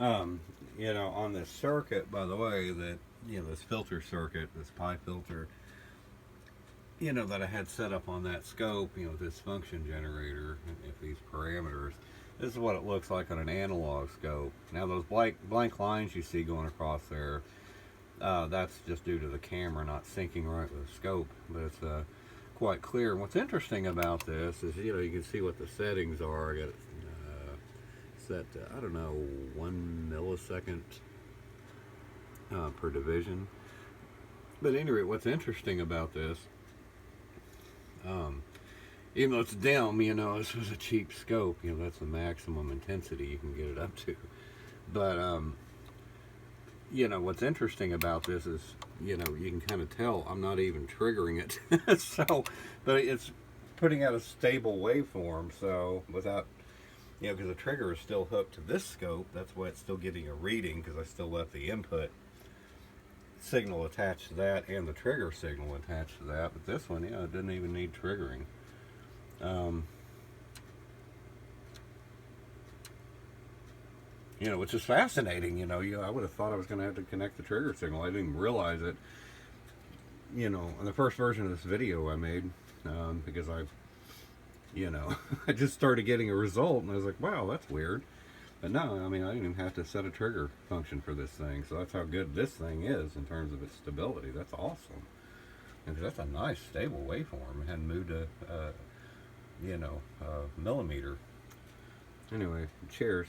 Um, you know, on this circuit, by the way, that, you know, this filter circuit, this pi filter, you know, that I had set up on that scope, you know, this function generator, if these parameters, this is what it looks like on an analog scope. Now, those blank lines you see going across there, that's just due to the camera not syncing right with the scope, but it's quite clear. And what's interesting about this is, you know, you can see what the settings are. I got it set to, I don't know, 1 millisecond per division. But anyway, what's interesting about this, um, even though it's dim, you know, this was a cheap scope. You know, that's the maximum intensity you can get it up to. But you know, what's interesting about this is, you know, you can kind of tell I'm not even triggering it. So, but it's putting out a stable waveform. So without, you know, because the trigger is still hooked to this scope, that's why it's still getting a reading, because I still left the input signal attached to that and the trigger signal attached to that. But this one, yeah, it didn't even need triggering. Um, you know, which is fascinating. I would have thought I was going to have to connect the trigger signal. I didn't even realize it. You know, in the first version of this video I made, because you know, I just started getting a result, and I was like, wow, that's weird. But no, I mean, I didn't even have to set a trigger function for this thing, so that's how good this thing is in terms of its stability. That's awesome. And that's a nice, stable waveform. It hadn't moved a millimeter. Anyway, cheers.